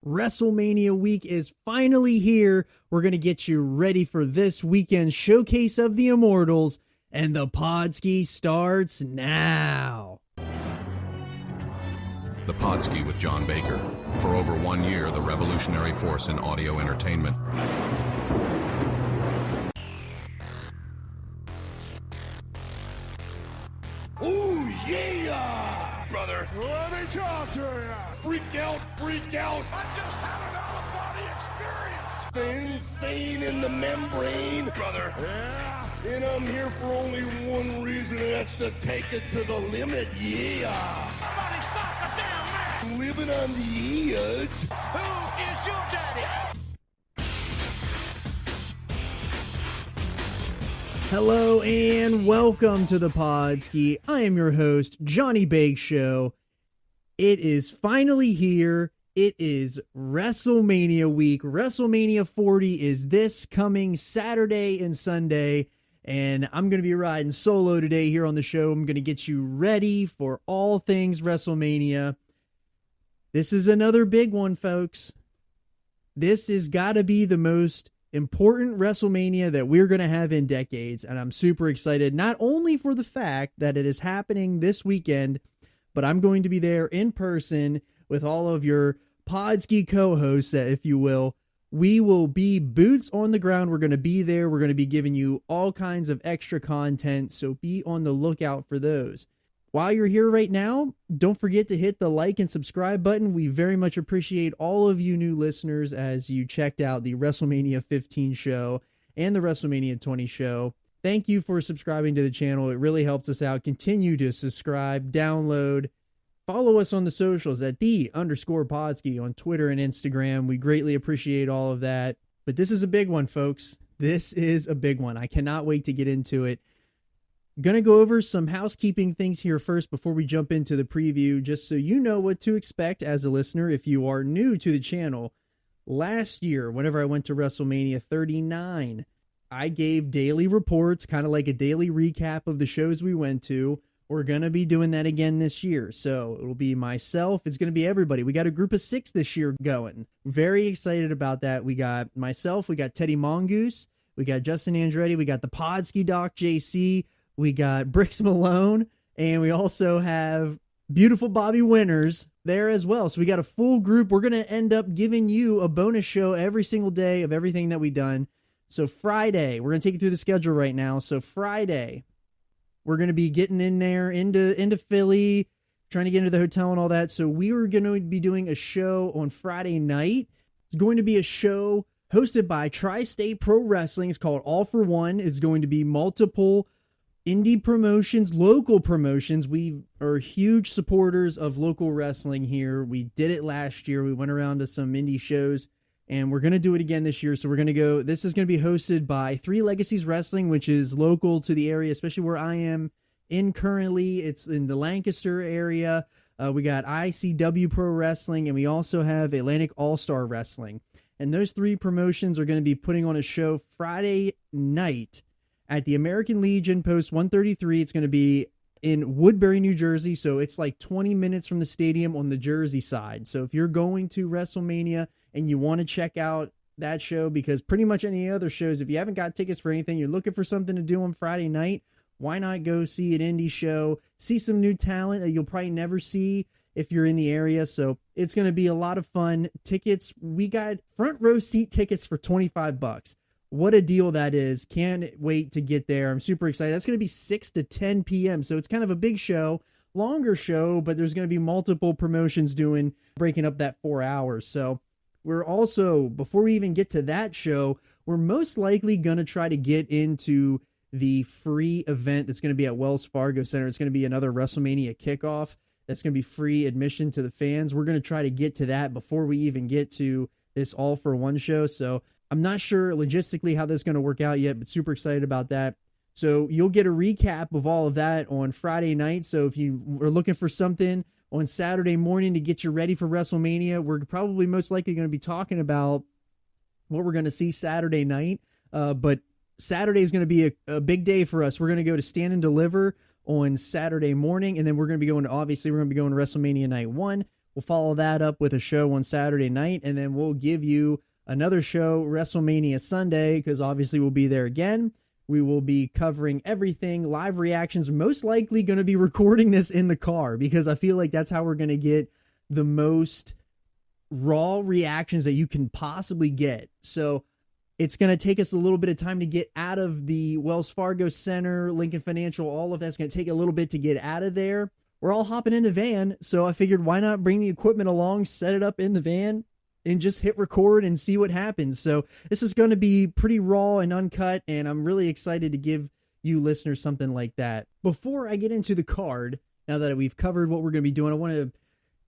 WrestleMania week is finally here. We're going to get you ready for this weekend's Showcase of the Immortals, and the Podski starts now. The Podski with John Baker. For over 1 year, the revolutionary force in audio entertainment. Ooh, yeah! Brother, Let me talk to ya! Freak out, freak out! I just had an out-of-body experience! Sane in the membrane! Brother, Yeah! And I'm here for only one reason, and that's to take it to the limit, yeah! somebody stop the damn man! I'm living on the edge. Who is your daddy? Hello and welcome to the Podski. I am your host, Johnny Bake Show. It is finally here. It is WrestleMania week. WrestleMania 40 is this coming Saturday and Sunday, and I'm going to be riding solo today here on the show. I'm going to get you ready for all things WrestleMania. This is another big one, folks. This has got to be the most important WrestleMania that we're going to have in decades, and I'm super excited, not only for the fact that it is happening this weekend, but I'm going to be there in person with all of your Podski co-hosts, if you will. We will be boots on the ground. We're going to be there. We're going to be giving you all kinds of extra content, so be on the lookout for those. While you're here right now, don't forget to hit the like and subscribe button. We very much appreciate all of you new listeners as you checked out the WrestleMania 15 show and the WrestleMania 20 show. Thank you for subscribing to the channel. It really helps us out. Continue to subscribe, download, follow us on the socials at _Podski on Twitter and Instagram. We greatly appreciate all of that. But this is a big one, folks. This is a big one. I cannot wait to get into it. Gonna go over some housekeeping things here first before we jump into the preview, just so you know what to expect as a listener if you are new to the channel. Last year, whenever I went to WrestleMania 39, I gave daily reports, kind of like a daily recap of the shows we went to. We're gonna be doing that again this year, so it'll be myself. It's gonna be everybody. We got a group of 6 this year going. Very excited about that. We got myself, we got Teddy Mongoose, we got Justin Andretti, we got the Podski Doc JC, we got Bricks Malone, and we also have beautiful Bobby Winters there as well. So we got a full group. We're going to end up giving you a bonus show every single day of everything that we've done. So Friday, we're going to take you through the schedule right now. So Friday, we're going to be getting in there into Philly, trying to get into the hotel and all that. So we are going to be doing a show on Friday night. It's going to be a show hosted by Tri-State Pro Wrestling. It's called All for One. It's going to be multiple indie promotions, local promotions. We are huge supporters of local wrestling here. We did it last year. We went around to some indie shows, and we're going to do it again this year. So we're going to go, this is going to be hosted by Three Legacies Wrestling, which is local to the area, especially where I am in currently. It's in the Lancaster area. We got ICW Pro Wrestling, and we also have Atlantic All-Star Wrestling. And those 3 promotions are going to be putting on a show Friday night at the American Legion, Post 133. It's going to be in Woodbury, New Jersey. So it's like 20 minutes from the stadium on the Jersey side. So if you're going to WrestleMania and you want to check out that show, because pretty much any other shows, if you haven't got tickets for anything, you're looking for something to do on Friday night, why not go see an indie show, see some new talent that you'll probably never see if you're in the area. So it's going to be a lot of fun. Tickets, we got front row seat tickets for $25. What a deal that is. Can't wait to get there. I'm super excited. That's going to be 6 to 10 p.m. So it's kind of a big show, longer show, but there's going to be multiple promotions breaking up that 4 hours. So we're also, before we even get to that show, we're most likely going to try to get into the free event that's going to be at Wells Fargo Center. It's going to be another WrestleMania kickoff. That's going to be free admission to the fans. We're going to try to get to that before we even get to this All for One show. So I'm not sure logistically how this is going to work out yet, but super excited about that. So you'll get a recap of all of that on Friday night. So if you are looking for something on Saturday morning to get you ready for WrestleMania, we're probably most likely going to be talking about what we're going to see Saturday night. But Saturday is going to be a big day for us. We're going to go to Stand and Deliver on Saturday morning, and then we're going to be going to WrestleMania Night 1. We'll follow that up with a show on Saturday night, and then we'll give you another show WrestleMania Sunday, because obviously we'll be there again. We will be covering everything, live reactions, most likely going to be recording this in the car, because I feel like that's how we're going to get the most raw reactions that you can possibly get. So it's going to take us a little bit of time to get out of the Wells Fargo Center, Lincoln Financial, all of that's going to take a little bit to get out of there. We're all hopping in the van, so I figured why not bring the equipment along, set it up in the van, and just hit record and see what happens. So this is going to be pretty raw and uncut, and I'm really excited to give you listeners something like that. Before I get into the card, now that we've covered what we're going to be doing, I want to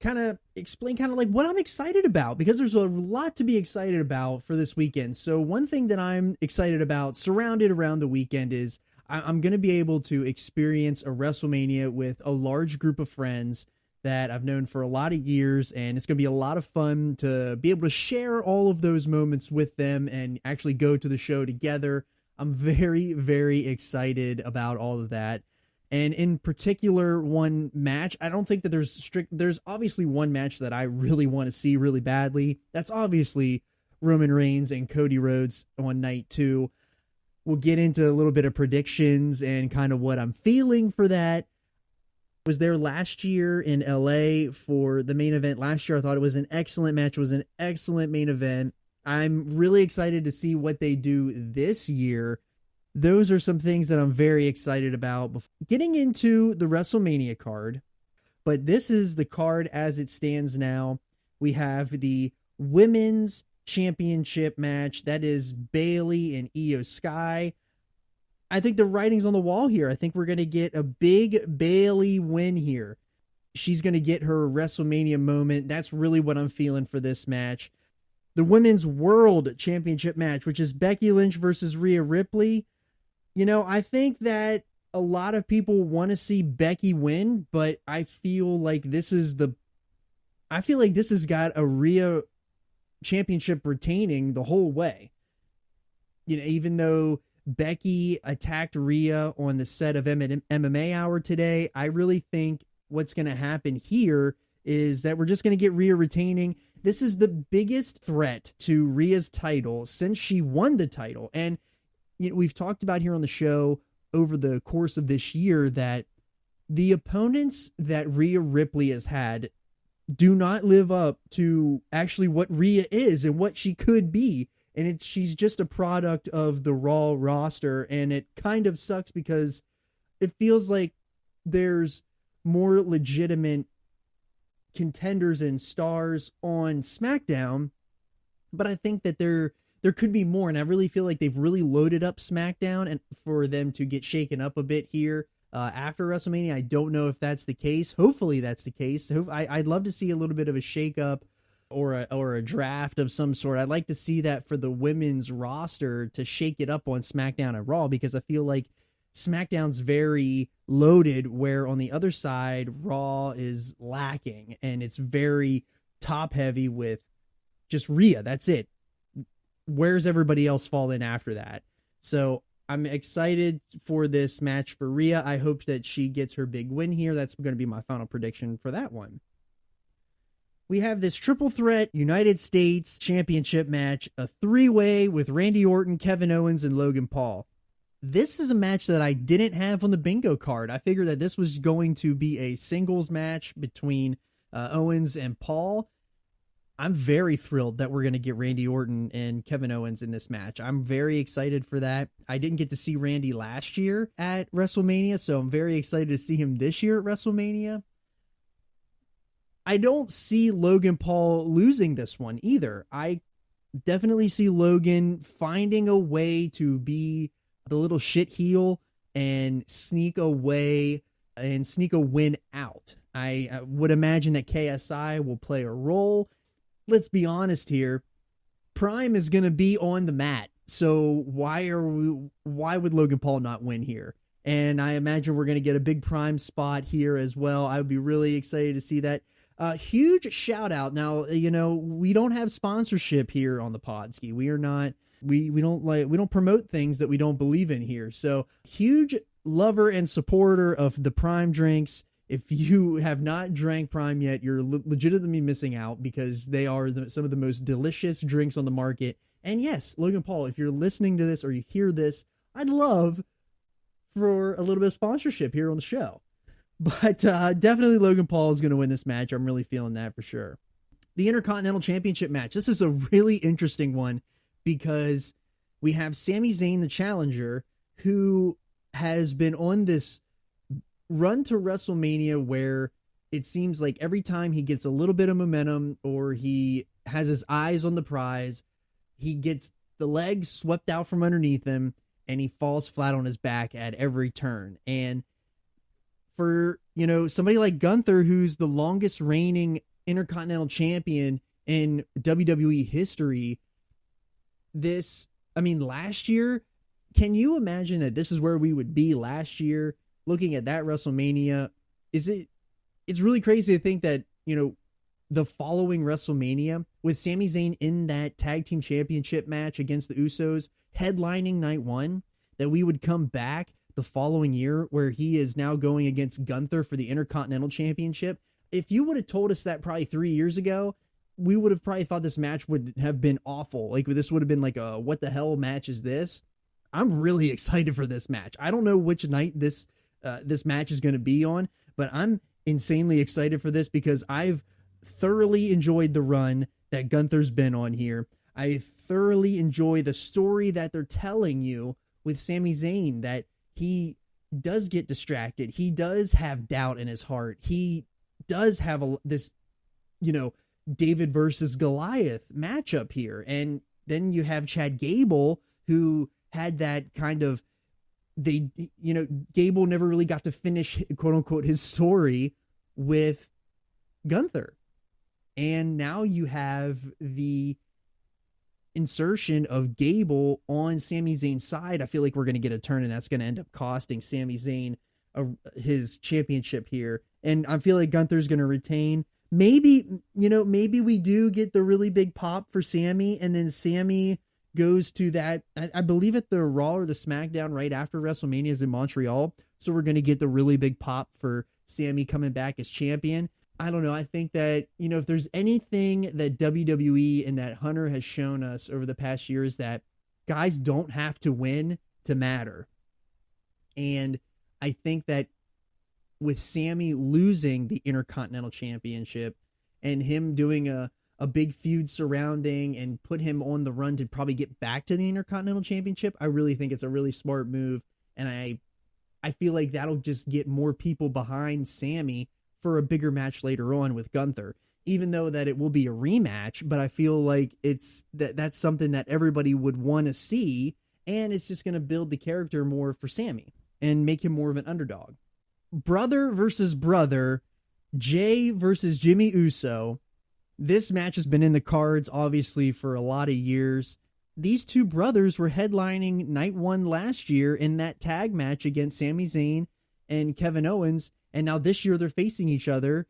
kind of explain kind of like what I'm excited about, because there's a lot to be excited about for this weekend. So one thing that I'm excited about surrounded around the weekend is I'm going to be able to experience a WrestleMania with a large group of friends that I've known for a lot of years, and it's going to be a lot of fun to be able to share all of those moments with them and actually go to the show together. I'm very, very excited about all of that. And in particular, one match, I don't think that there's obviously one match that I really want to see really badly. That's obviously Roman Reigns and Cody Rhodes on night 2. We'll get into a little bit of predictions and kind of what I'm feeling for that. I was there last year in LA for the main event last year. I thought it was an excellent match. It was an excellent main event. I'm really excited to see what they do this year. Those are some things that I'm very excited about. Getting into the WrestleMania card, but this is the card as it stands now. We have the Women's Championship match. That is Bayley and Io Sky. I think the writing's on the wall here. I think we're going to get a big Bayley win here. She's going to get her WrestleMania moment. That's really what I'm feeling for this match. The Women's World Championship match, which is Becky Lynch versus Rhea Ripley. You know, I think that a lot of people want to see Becky win, but I feel like this has got a Rhea championship retaining the whole way. You know, even though Becky attacked Rhea on the set of MMA Hour today, I really think what's going to happen here is that we're just going to get Rhea retaining. This is the biggest threat to Rhea's title since she won the title. And you know, we've talked about here on the show over the course of this year that the opponents that Rhea Ripley has had do not live up to actually what Rhea is and what she could be. And she's just a product of the Raw roster. And it kind of sucks because it feels like there's more legitimate contenders and stars on SmackDown. But I think that there could be more. And I really feel like they've really loaded up SmackDown and for them to get shaken up a bit here after WrestleMania. I don't know if that's the case. Hopefully that's the case. I'd love to see a little bit of a shake-up or a draft of some sort. I'd like to see that for the women's roster to shake it up on SmackDown and Raw, because I feel like SmackDown's very loaded, where on the other side, Raw is lacking, and it's very top-heavy with just Rhea. That's it. Where's everybody else fall in after that? So I'm excited for this match for Rhea. I hope that she gets her big win here. That's going to be my final prediction for that one. We have this triple threat United States Championship match, a 3-way with Randy Orton, Kevin Owens, and Logan Paul. This is a match that I didn't have on the bingo card. I figured that this was going to be a singles match between Owens and Paul. I'm very thrilled that we're going to get Randy Orton and Kevin Owens in this match. I'm very excited for that. I didn't get to see Randy last year at WrestleMania, so I'm very excited to see him this year at WrestleMania. I don't see Logan Paul losing this one either. I definitely see Logan finding a way to be the little shit heel and sneak away and sneak a win out. I would imagine that KSI will play a role. Let's be honest here. Prime is going to be on the mat. So why would Logan Paul not win here? And I imagine we're going to get a big Prime spot here as well. I would be really excited to see that. Huge shout out. Now, you know, we don't have sponsorship here on the Podski. We are not, we don't promote things that we don't believe in here. So huge lover and supporter of the Prime drinks. If you have not drank Prime yet, you're legitimately missing out, because they are some of the most delicious drinks on the market. And yes, Logan Paul, if you're listening to this or you hear this, I'd love for a little bit of sponsorship here on the show. But definitely Logan Paul is going to win this match. I'm really feeling that for sure. The Intercontinental Championship match. This is a really interesting one, because we have Sami Zayn, the challenger, who has been on this run to WrestleMania where it seems like every time he gets a little bit of momentum or he has his eyes on the prize, he gets the legs swept out from underneath him and he falls flat on his back at every turn. And for, somebody like Gunther, who's the longest reigning Intercontinental Champion in WWE history, last year, can you imagine that this is where we would be last year looking at that WrestleMania? It's really crazy to think that, the following WrestleMania with Sami Zayn in that tag team championship match against the Usos headlining night one, that we would come back the following year where he is now going against Gunther for the Intercontinental Championship. If you would have told us that probably 3 years ago, we would have probably thought this match would have been awful. Like, this would have been like a what the hell match is this? I'm really excited for this match. I don't know which night this match is going to be on, but I'm insanely excited for this because I've thoroughly enjoyed the run that Gunther's been on here. I thoroughly enjoy the story that they're telling you with Sami Zayn, that he does get distracted. He does have doubt in his heart. He does have this, David versus Goliath matchup here. And then you have Chad Gable, who had that kind of, Gable never really got to finish, quote unquote, his story with Gunther. And now you have the insertion of Gable on Sami Zayn's side. I feel like we're going to get a turn, and that's going to end up costing Sami Zayn his championship here. And I feel like Gunther's going to retain. Maybe we do get the really big pop for Sami, and then Sami goes to that, I believe at the Raw or the SmackDown right after WrestleMania is in Montreal. So we're going to get the really big pop for Sami coming back as champion. I don't know. I think that, if there's anything that WWE and that Hunter has shown us over the past year, is that guys don't have to win to matter. And I think that with Sami losing the Intercontinental Championship and him doing a big feud surrounding and put him on the run to probably get back to the Intercontinental Championship, I really think it's a really smart move. And I feel like that'll just get more people behind Sami for a bigger match later on with Gunther, even though that it will be a rematch. But I feel like that's something that everybody would want to see. And it's just going to build the character more for Sami and make him more of an underdog. Brother versus brother, Jay versus Jimmy Uso. This match has been in the cards, obviously, for a lot of years. These two brothers were headlining night one last year in that tag match against Sami Zayn and Kevin Owens. And now this year they're facing each other.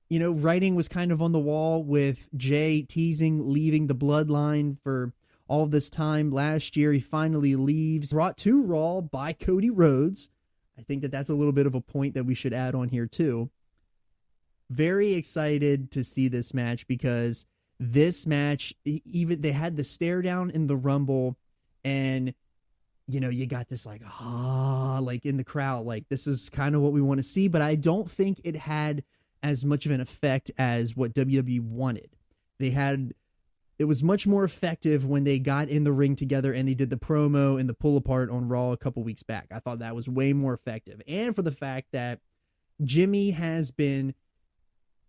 Writing was kind of on the wall with Jay teasing leaving the bloodline for all this time. Last year he finally leaves, brought to Raw by Cody Rhodes. I think that that's a little bit of a point that we should add on here too. Very excited to see this match, because this match, even they had the stare down in the Rumble, and you got this like in the crowd, like this is kind of what we want to see, but I don't think it had as much of an effect as what WWE wanted. It was much more effective when they got in the ring together and they did the promo and the pull apart on Raw a couple weeks back. I thought that was way more effective. And for the fact that Jimmy has been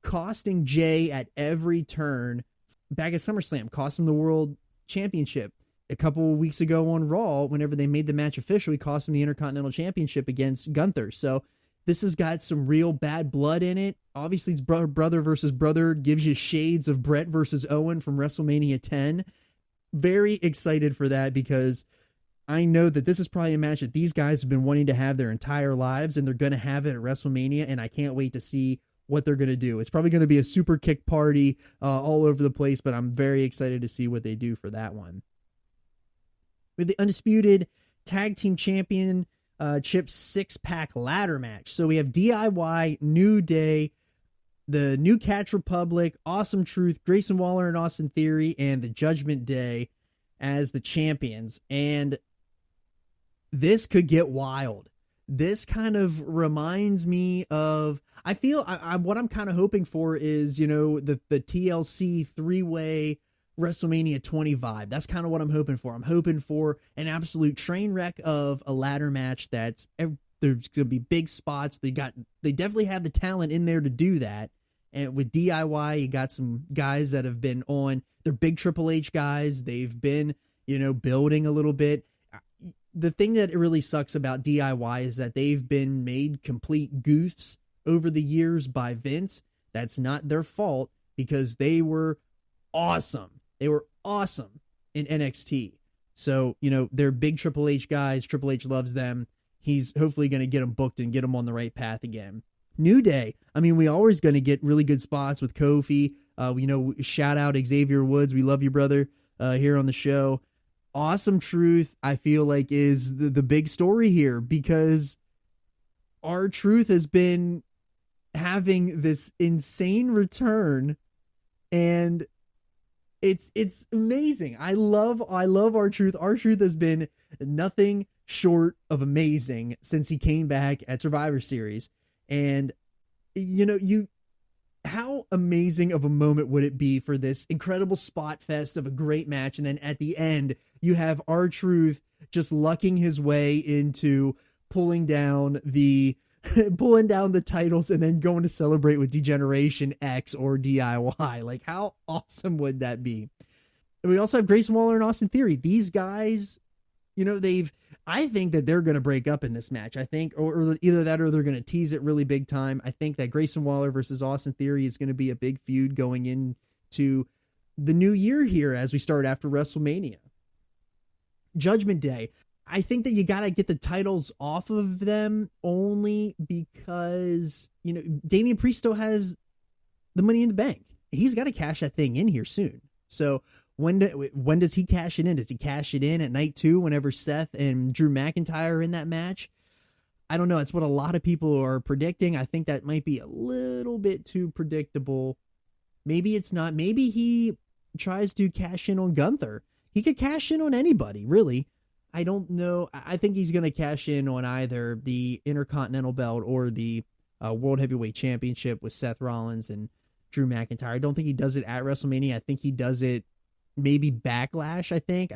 costing Jay at every turn. Back at SummerSlam, cost him the World Championship. A couple of weeks ago on Raw, whenever they made the match official, he cost him the Intercontinental Championship against Gunther. So this has got some real bad blood in it. Obviously, it's brother versus brother, gives you shades of Brett versus Owen from WrestleMania 10. Very excited for that, because I know that this is probably a match that these guys have been wanting to have their entire lives, and they're going to have it at WrestleMania, and I can't wait to see what they're going to do. It's probably going to be a super kick party all over the place, but I'm very excited to see what they do for that one. With the undisputed tag team champion Chip's 6-pack ladder match. So we have DIY, New Day, the New Catch Republic, Awesome Truth, Grayson Waller and Austin Theory, and the Judgment Day as the champions. And this could get wild. This kind of reminds me of, I feel, what I'm kind of hoping for is, the TLC 3-way WrestleMania 20 vibe. That's kind of what I'm hoping for. I'm hoping for an absolute train wreck of a ladder match there's going to be big spots. They definitely have the talent in there to do that. And with DIY, you got some guys that have been on, they're big Triple H guys. They've been, building a little bit. The thing that really sucks about DIY is that they've been made complete goofs over the years by Vince. That's not their fault because they were awesome. They were awesome in NXT. So, they're big Triple H guys. Triple H loves them. He's hopefully going to get them booked and get them on the right path again. New Day. I mean, we always going to get really good spots with Kofi. Shout out Xavier Woods. We love you, brother, here on the show. Awesome Truth, I feel like, is the big story here because R-Truth has been having this insane return, and it's amazing. I love R-Truth. R-Truth has been nothing short of amazing since he came back at Survivor Series. And how amazing of a moment would it be for this incredible spot fest of a great match, and then at the end you have R-Truth just lucking his way into pulling down the titles and then going to celebrate with Degeneration X or DIY. Like, how awesome would that be? And we also have Grayson Waller and Austin Theory. These guys, I think that they're going to break up in this match. I think, or either that or they're going to tease it really big time. I think that Grayson Waller versus Austin Theory is going to be a big feud going into the new year here as we start after WrestleMania. Judgment Day. I think that you got to get the titles off of them only because, Damian Priest still has the Money in the Bank. He's got to cash that thing in here soon. So when does he cash it in? Does he cash it in at night 2 whenever Seth and Drew McIntyre are in that match? I don't know. It's what a lot of people are predicting. I think that might be a little bit too predictable. Maybe it's not. Maybe he tries to cash in on Gunther. He could cash in on anybody, really. I don't know. I think he's going to cash in on either the Intercontinental belt or the World Heavyweight Championship with Seth Rollins and Drew McIntyre. I don't think he does it at WrestleMania. I think he does it maybe Backlash, I think.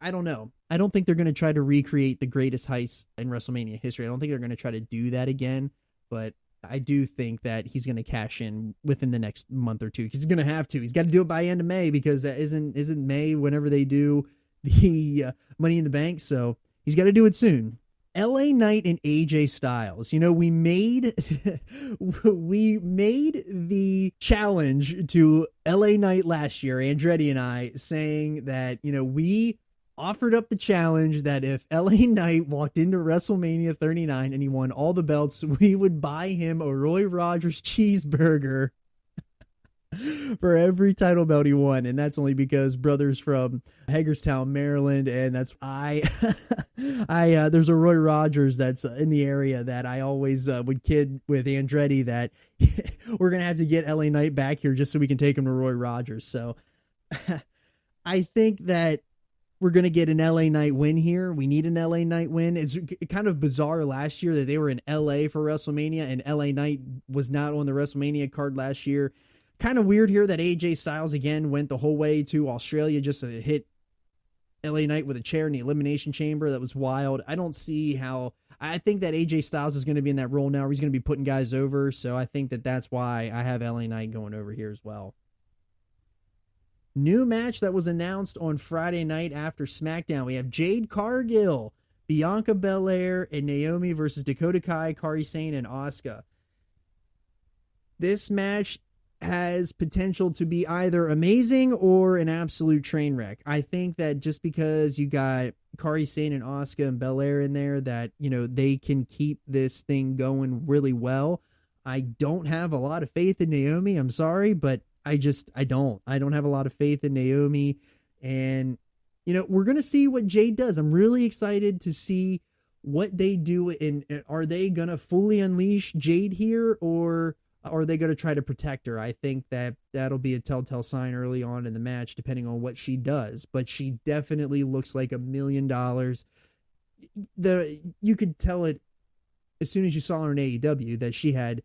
I don't know. I don't think they're going to try to recreate the greatest heist in WrestleMania history. I don't think they're going to try to do that again, but I do think that he's going to cash in within the next month or two. He's going to have to. He's got to do it by end of May because that isn't May whenever they do the Money in the Bank. So he's got to do it soon. LA Knight and AJ Styles. We made the challenge to LA Knight last year, Andretti and I, saying that, we offered up the challenge that if LA Knight walked into WrestleMania 39 and he won all the belts, we would buy him a Roy Rogers cheeseburger for every title belt he won. And that's only because brothers from Hagerstown, Maryland, and that's there's a Roy Rogers that's in the area that I always would kid with Andretti that we're going to have to get LA Knight back here just so we can take him to Roy Rogers. So I think that we're going to get an LA Knight win here. We need an LA Knight win. It's kind of bizarre last year that they were in LA for WrestleMania and LA Knight was not on the WrestleMania card last year. Kind of weird here that AJ Styles again went the whole way to Australia just to hit LA Knight with a chair in the Elimination Chamber. That was wild. I don't see how. I think that AJ Styles is going to be in that role now where he's going to be putting guys over. So I think that that's why I have LA Knight going over here as well. New match that was announced on Friday night after SmackDown. We have Jade Cargill, Bianca Belair, and Naomi versus Dakota Kai, Kairi Sane, and Asuka. This match has potential to be either amazing or an absolute train wreck. I think that just because you got Kairi Sane and Asuka and Belair in there that, they can keep this thing going really well. I don't have a lot of faith in Naomi. I'm sorry, but I don't have a lot of faith in Naomi. And, we're going to see what Jade does. I'm really excited to see what they do, and are they going to fully unleash Jade here, or are they going to try to protect her? I think that'll be a telltale sign early on in the match, depending on what she does. But she definitely looks like $1 million. You could tell it as soon as you saw her in AEW that she had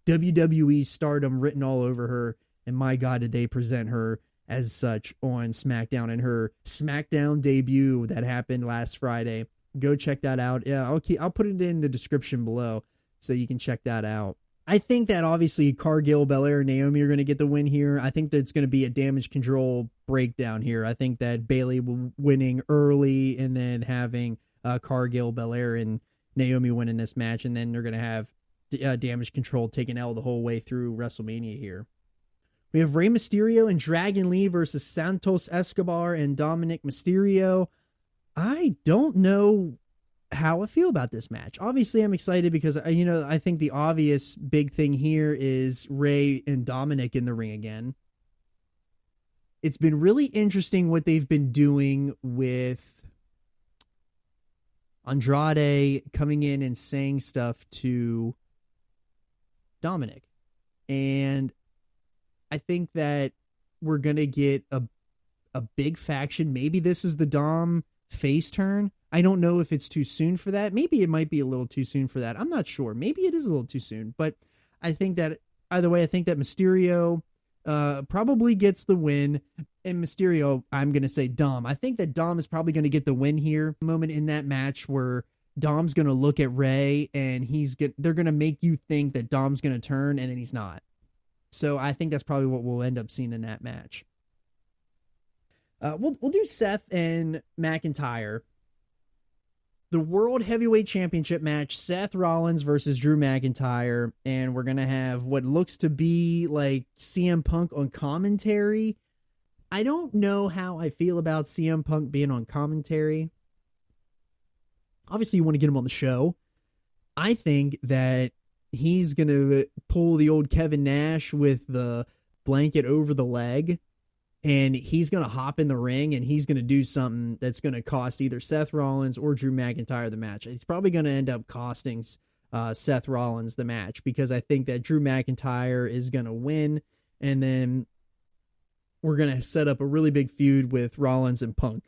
WWE stardom written all over her. And my God, did they present her as such on SmackDown, and her SmackDown debut that happened last Friday. Go check that out. Yeah, I'll put it in the description below so you can check that out. I think that obviously Cargill, Belair, and Naomi are going to get the win here. I think that it's going to be a damage control breakdown here. I think that Bayley will winning early and then having Cargill, Belair, and Naomi winning this match, and then they're going to have damage control taking L the whole way through WrestleMania here. We have Rey Mysterio and Dragon Lee versus Santos, Escobar, and Dominic Mysterio. I don't know how I feel about this match. Obviously, I'm excited because, I think the obvious big thing here is Rey and Dominic in the ring again. It's been really interesting what they've been doing with Andrade coming in and saying stuff to Dominic. And I think that we're going to get a big faction. Maybe this is the Dom face turn. I don't know if it's too soon for that. Maybe it might be a little too soon for that. I'm not sure. Maybe it is a little too soon. But I think that either way, I think that Mysterio probably gets the win. And Mysterio, I'm going to say Dom. I think that Dom is probably going to get the win here. Moment in that match where Dom's going to look at Rey and they're going to make you think that Dom's going to turn, and then he's not. So I think that's probably what we'll end up seeing in that match. We'll do Seth and McIntyre. The World Heavyweight Championship match, Seth Rollins versus Drew McIntyre, and we're going to have what looks to be like CM Punk on commentary. I don't know how I feel about CM Punk being on commentary. Obviously, you want to get him on the show. I think that he's going to pull the old Kevin Nash with the blanket over the leg, and he's going to hop in the ring, and he's going to do something that's going to cost either Seth Rollins or Drew McIntyre the match. It's probably going to end up costing Seth Rollins the match, because I think that Drew McIntyre is going to win, and then we're going to set up a really big feud with Rollins and Punk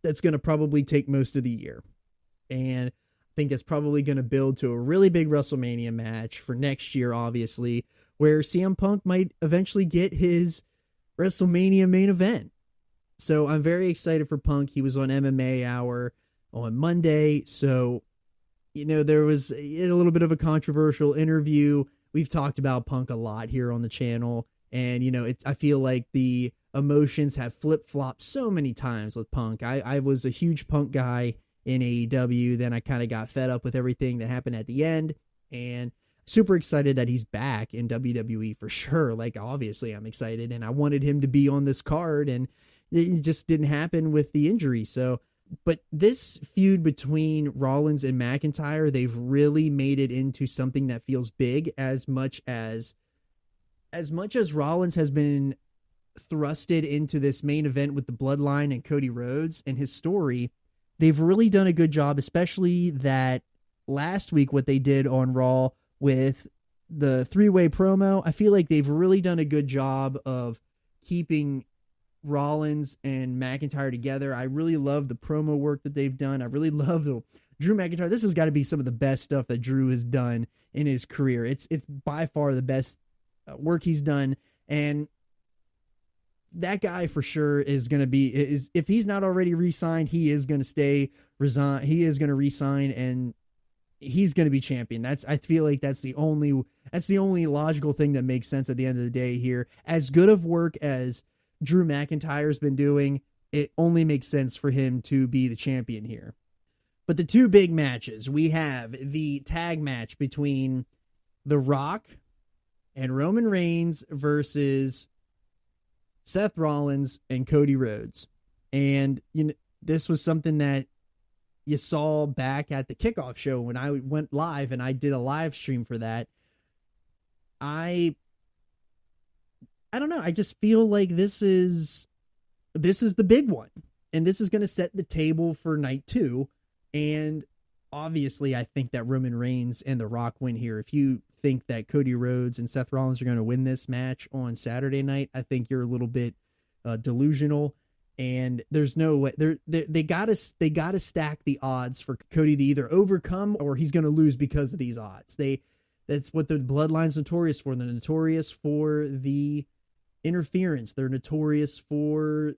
that's going to probably take most of the year. And I think that's probably going to build to a really big WrestleMania match for next year, obviously, where CM Punk might eventually get his WrestleMania main event. So I'm very excited for Punk. He was on MMA Hour on Monday. So, there was a little bit of a controversial interview. We've talked about Punk a lot here on the channel. And, I feel like the emotions have flip-flopped so many times with Punk. I was a huge Punk guy in AEW. Then I kind of got fed up with everything that happened at the end, and super excited that he's back in WWE for sure. Like, obviously I'm excited, and I wanted him to be on this card, and it just didn't happen with the injury. So, but this feud between Rollins and McIntyre, they've really made it into something that feels big, as much as Rollins has been thrusted into this main event with the Bloodline and Cody Rhodes and his story. They've really done a good job, especially that last week, what they did on Raw with the three-way promo. I feel like they've really done a good job of keeping Rollins and McIntyre together. I really love the promo work that they've done. I really love the Drew McIntyre. This has got to be some of the best stuff that Drew has done in his career. It's by far the best work he's done. And that guy for sure is going to be, if he's not already re-signed, he is going to resign. He is going to re-sign, and he's going to be champion. I feel like that's the only logical thing that makes sense at the end of the day here. As good of work as Drew McIntyre's been doing, it only makes sense for him to be the champion here. But the two big matches, we have the tag match between The Rock and Roman Reigns versus Seth Rollins and Cody Rhodes. And this was something that you saw back at the kickoff show when I went live, and I did a live stream for that. I don't know. I just feel like this is the big one, and this is going to set the table for night 2. And obviously, I think that Roman Reigns and The Rock win here. If you think that Cody Rhodes and Seth Rollins are going to win this match on Saturday night, I think you're a little bit delusional. And there's no way they gotta stack the odds for Cody to either overcome or he's going to lose because of these odds. That's what the Bloodline's notorious for. They're notorious for the interference. They're notorious for,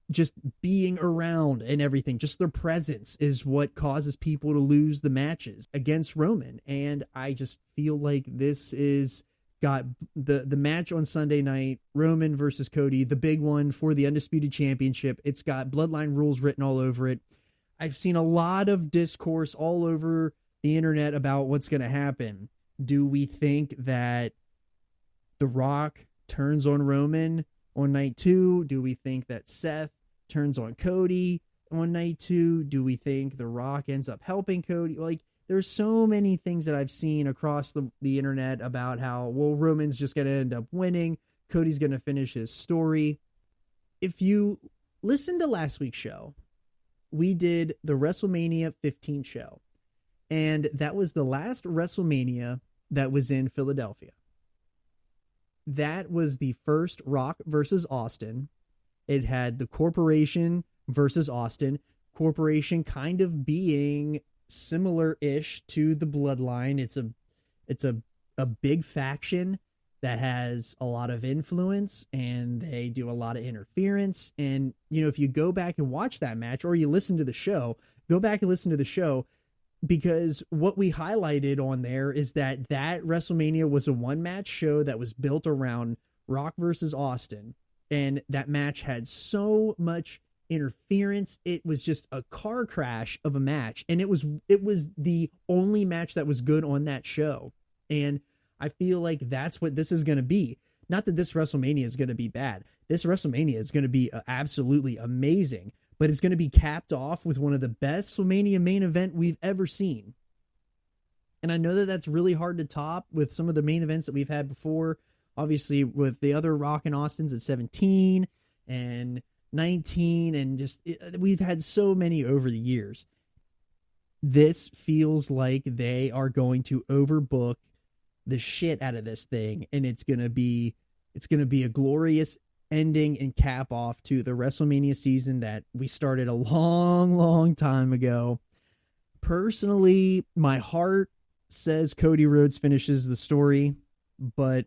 just being around and everything. Just their presence is what causes people to lose the matches against Roman. And I just feel like this is got the match on Sunday night, Roman versus Cody, the big one for the Undisputed Championship. It's got Bloodline rules written all over it. I've seen a lot of discourse all over the internet about what's going to happen. Do we think that The Rock turns on Roman on night 2? Do we think that Seth turns on Cody on night 2? Do we think The Rock ends up helping Cody? Like, there's so many things that I've seen across the internet about how, well, Roman's just going to end up winning. Cody's going to finish his story. If you listen to last week's show, we did the WrestleMania 15 show. And that was the last WrestleMania that was in Philadelphia. That was the first Rock versus Austin. It had the Corporation versus Austin. Corporation kind of being similar-ish to the Bloodline. It's a big faction that has a lot of influence, and they do a lot of interference. And, if you go back and watch that match, or you listen to the show, go back and listen to the show, because what we highlighted on there is that WrestleMania was a one-match show that was built around Rock versus Austin. And that match had so much interference. It was just a car crash of a match. And it was the only match that was good on that show. And I feel like that's what this is going to be. Not that this WrestleMania is going to be bad. This WrestleMania is going to be absolutely amazing. But it's going to be capped off with one of the best WrestleMania main event we've ever seen. And I know that that's really hard to top with some of the main events that we've had before. Obviously, with the other Rock and Austins at 17 and 19, and we've had so many over the years. This feels like they are going to overbook the shit out of this thing, and it's going to be a glorious ending and cap off to the WrestleMania season that we started a long, long time ago. Personally, my heart says Cody Rhodes finishes the story, but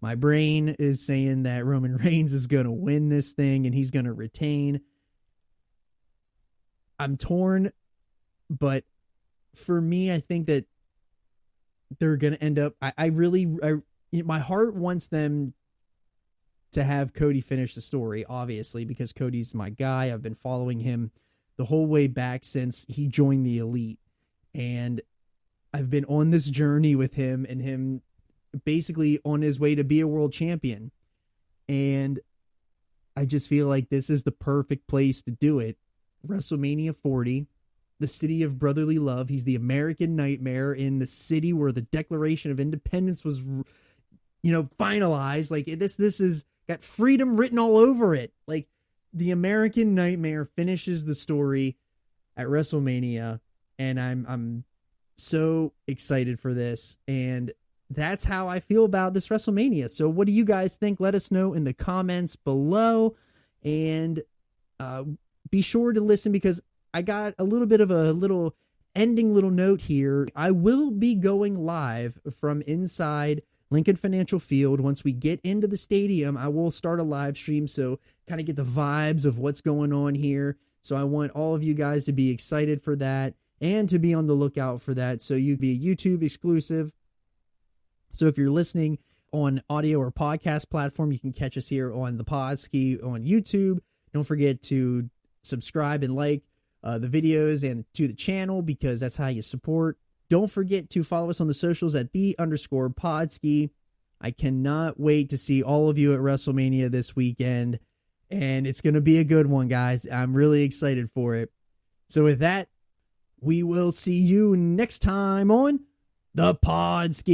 my brain is saying that Roman Reigns is going to win this thing and he's going to retain. I'm torn, but for me, I think that they're going to end up, my heart wants them to have Cody finish the story, obviously, because Cody's my guy. I've been following him the whole way back since he joined the Elite. And I've been on this journey with him, and him basically on his way to be a world champion. And I just feel like this is the perfect place to do it. WrestleMania 40, the city of brotherly love. He's the American Nightmare in the city where the Declaration of Independence was, finalized. Like, this is got freedom written all over it. Like, the American Nightmare finishes the story at WrestleMania, and I'm so excited for this. And that's how I feel about this WrestleMania. So what do you guys think? Let us know in the comments below, and be sure to listen, because I got a little bit of a little note here. I will be going live from inside Lincoln Financial Field. Once we get into the stadium, I will start a live stream, so kind of get the vibes of what's going on here. So I want all of you guys to be excited for that and to be on the lookout for that. So you be a YouTube exclusive. So if you're listening on audio or podcast platform, you can catch us here on the Podski on YouTube. Don't forget to subscribe and like the videos and to the channel, because that's how you support. Don't forget to follow us on the socials at _Podski. I cannot wait to see all of you at WrestleMania this weekend, and it's going to be a good one, guys. I'm really excited for it. So with that, we will see you next time on the Podski.